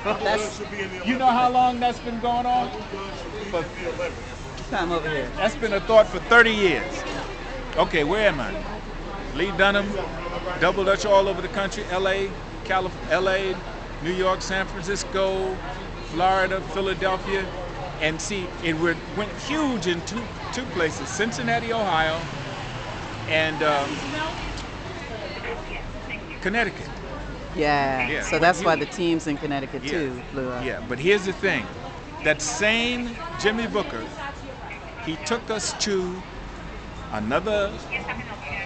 That's You know how long that's been going on? For, come over here. that's been a thought for 30 years. Okay, where am I? Lee Dunham, double dutch all over the country, LA, LA, New York, San Francisco, Florida, Philadelphia. And see, it went huge in two places, Cincinnati, Ohio, and Connecticut. Yeah. Yeah. So that's why the teams in Connecticut Yeah. too blew up. Yeah, but here's the thing. That same Jimmy Booker, he took us to another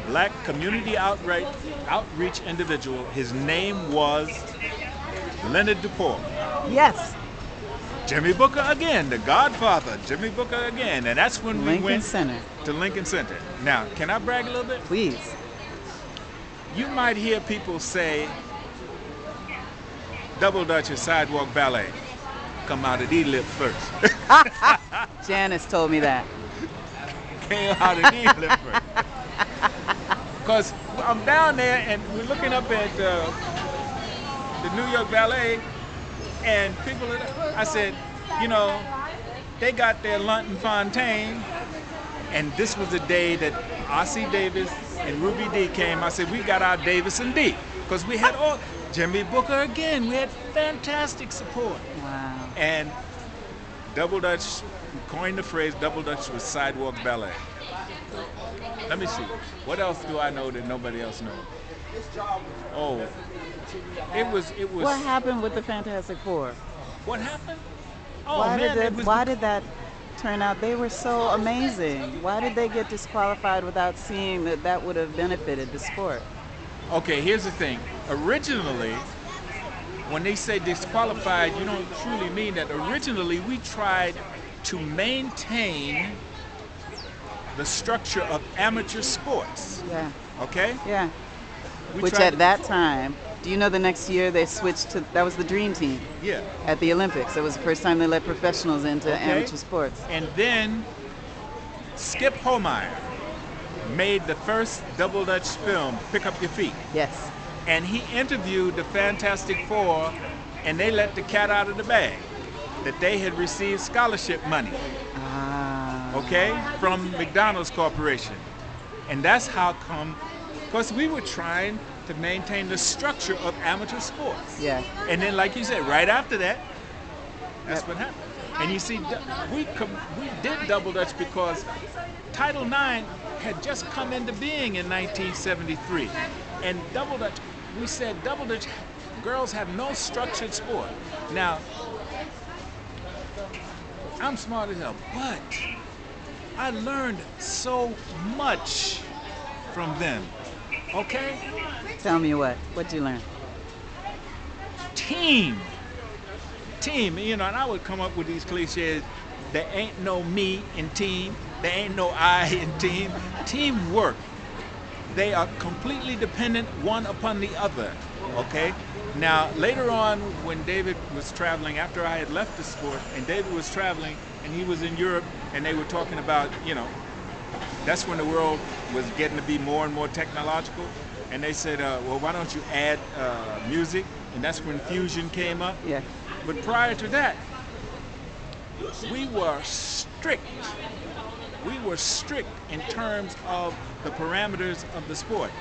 black community outreach individual. His name was Leonard DePaul. Yes. Jimmy Booker again, the godfather, Jimmy Booker again. And that's when we Lincoln went Center. to Lincoln Center. Now, can I brag a little bit? Please. You might hear people say double dutch is sidewalk ballet. Come out of these lips first. Janice told me that. Came out of these lips first. Because I'm down there and we're looking up at the New York Ballet, and people, I said, you know, they got their Lunton Fontaine, and this was the day that R.C. Davis and Ruby D came. I said, we got our Davis and D, because we had all, Jimmy Booker again, we had fantastic support. Wow. And double dutch, coined the phrase, double dutch was sidewalk ballet. Let me see, what else do I know that nobody else knows? Oh, it was. What happened with the Fantastic Four? What happened? Oh Why man, did why did that turn out? They were so amazing. Why did they get disqualified without seeing that that would have benefited the sport? Okay, here's the thing. Originally, when they say disqualified, you don't truly mean that. Originally, we tried to maintain the structure of amateur sports. Yeah. Okay? Yeah. We Which tried at to- that time, do you know the next year they switched to, that was the Dream Team Yeah. at the Olympics. It was the first time they let professionals into Okay. amateur sports. And then Skip Homeyer made the first double dutch film, Pick Up Your Feet. Yes. And he interviewed the Fantastic Four, and they let the cat out of the bag that they had received scholarship money, Ah. okay, from McDonald's Corporation. And that's how come, because we were trying to maintain the structure of amateur sports. Yeah. And then, like you said, right after that, that's Yep. what happened. And you see, we did double dutch because Title IX had just come into being in 1973. And double dutch, we said double dutch, girls have no structured sport. Now, I'm smart as hell, but I learned so much from them, okay? Tell me what? What'd you learn? Team, you know, and I would come up with these cliches. There ain't no me in team. There ain't no I in team. Teamwork. They are completely dependent one upon the other, okay? Now, later on, when David was traveling, after I had left the sport, and David was traveling, and he was in Europe, and they were talking about, you know, that's when the world was getting to be more and more technological, and they said, well, why don't you add music? And that's when fusion came up. Yeah. But prior to that, we were strict. We were strict in terms of the parameters of the sport.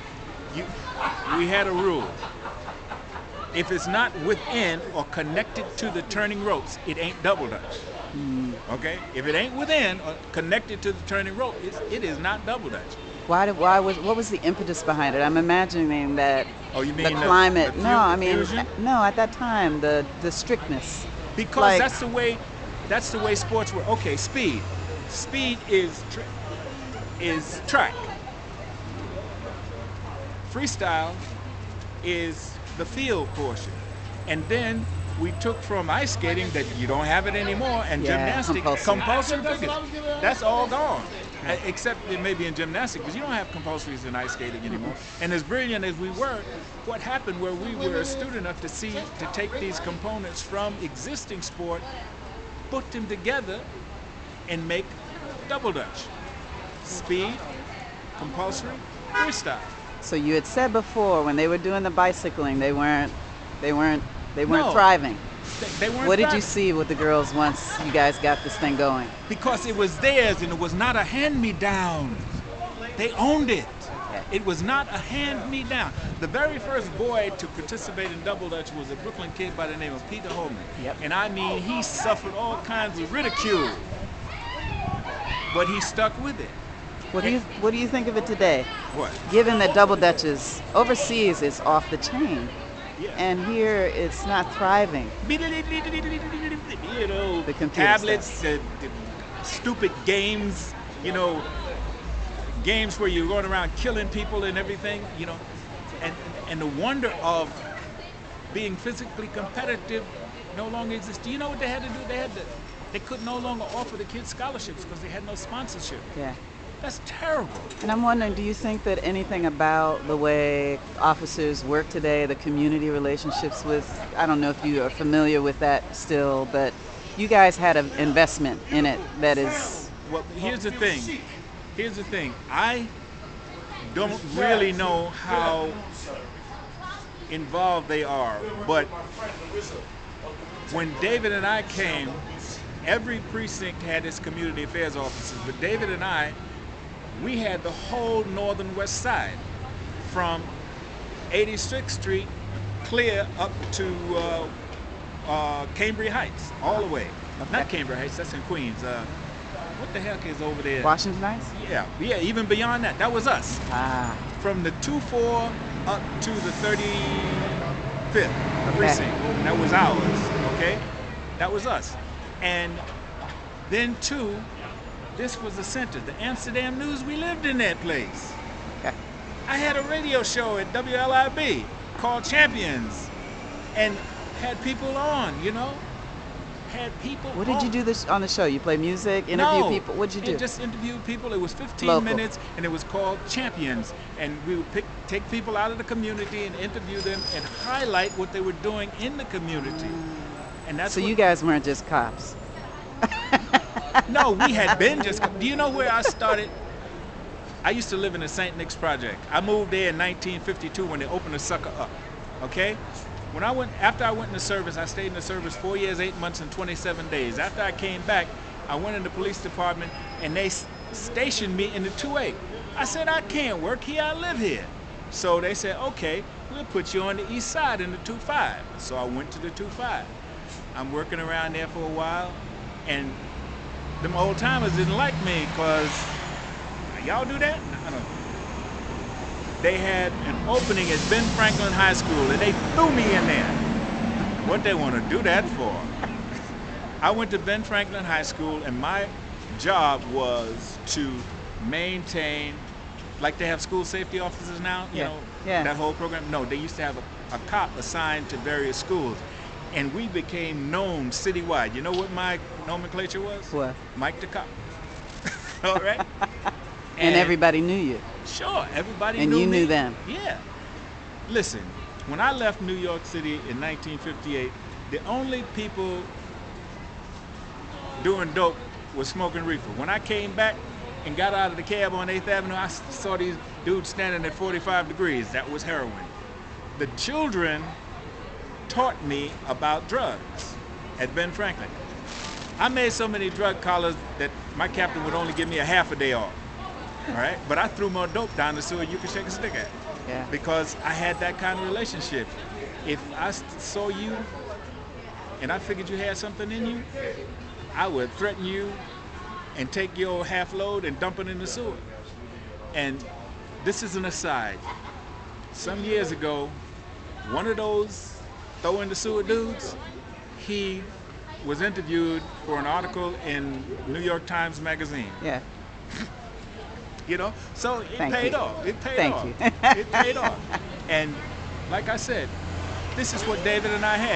We had a rule. If it's not within or connected to the turning ropes, it ain't double dutch. Okay? If it ain't within or connected to the turning rope, it is not double dutch. What was the impetus behind it? I'm imagining that Oh, you mean the climate. the No, I mean, fusion? no, at that time, the strictness. Because Like- that's the way sports were. Okay, speed. Speed is track. Freestyle is the field portion. And then we took from ice skating that you don't have it anymore, and Yeah, gymnastics, compulsory. figures. That's all gone. Except it may be in gymnastics, because you don't have compulsories in ice skating anymore. And as brilliant as we were, what happened where we were astute enough to take these components from existing sport, put them together, and make double dutch. Speed, compulsory, freestyle. So you had said before when they were doing the bicycling, they weren't No. thriving. They weren't What did you driving. see with the girls once you guys got this thing going? Because it was theirs and it was not a hand-me-down. They owned it. Okay. It was not a hand-me-down. The very first boy to participate in double dutch was a Brooklyn kid by the name of Peter Holman. Yep. And I mean, he suffered all kinds of ridicule, but he stuck with it. What do you think of it today? What? Given that double dutches overseas is off the chain, Yeah. and here it's not thriving. You know, The computer tablets, the stupid games, you know, games where you're going around killing people and everything, you know, and the wonder of being physically competitive no longer exists. Do you know what they had to do? They could no longer offer the kids scholarships because they had no sponsorship. Yeah. That's terrible. And I'm wondering, do you think that anything about the way officers work today, the community relationships with, I don't know if you are familiar with that still, but you guys had an investment in it that is... Well, here's the thing. Here's the thing. I don't really know how involved they are, but when David and I came, every precinct had its community affairs officers, but David and I, we had the whole northern west side from 86th Street clear up to Cambria Heights, all the way. Not Cambria Heights, that's in Queens. What the heck is over there? Washington Heights? Yeah, even beyond that. That was us. Ah, From the 2-4 up to the 35th precinct. That was ours, okay? That was us. And then too, this was the center, the Amsterdam News. We lived in that place. okay. I had a radio show at WLIB called Champions and had people on, you know? Had people What did you do this on the show? You play music, interview No, people? What'd you do? it just interviewed people. It was 15 Local. minutes, and it was called Champions. And we would take people out of the community and interview them and highlight what they were doing in the community. And that's So what, you guys weren't just cops. No, we had been just. Do you know where I started? I used to live in the St. Nick's Project. I moved there in 1952 when they opened the sucker up. Okay? After I went in the service, I stayed in the service 4 years, 8 months, and 27 days. After I came back, I went in the police department and they stationed me in the 2A. I said, I can't work here, I live here. So they said, okay, we'll put you on the east side in the 2-5. So I went to the 2-5. I'm working around there for a while, and them old timers didn't like me because y'all do that? I don't know. They had an opening at Ben Franklin High School and they threw me in there. What they want to do that for? I went to Ben Franklin High School and my job was to maintain, like they have school safety officers now, you know, that whole program. No, they used to have a cop assigned to various schools. And we became known citywide. You know what my nomenclature was? What? Mike the Cop. All right? And everybody knew you. Sure, everybody And knew you me. knew them. Yeah. Listen, when I left New York City in 1958, the only people doing dope was smoking reefer. When I came back and got out of the cab on 8th Avenue, I saw these dudes standing at 45 degrees. That was heroin. The children taught me about drugs at Ben Franklin. I made so many drug collars that my captain would only give me a half a day off. All right, but I threw more dope down the sewer you could shake a stick at. Yeah. Because I had that kind of relationship. If I saw you and I figured you had something in you, I would threaten you and take your half load and dump it in the sewer. And this is an aside. Some years ago, one of those throw in the sewer dudes, he was interviewed for an article in New York Times Magazine. Yeah. You know, so it Thank paid you. off. It paid Thank off. you. It paid off. And like I said, this is what David and I had.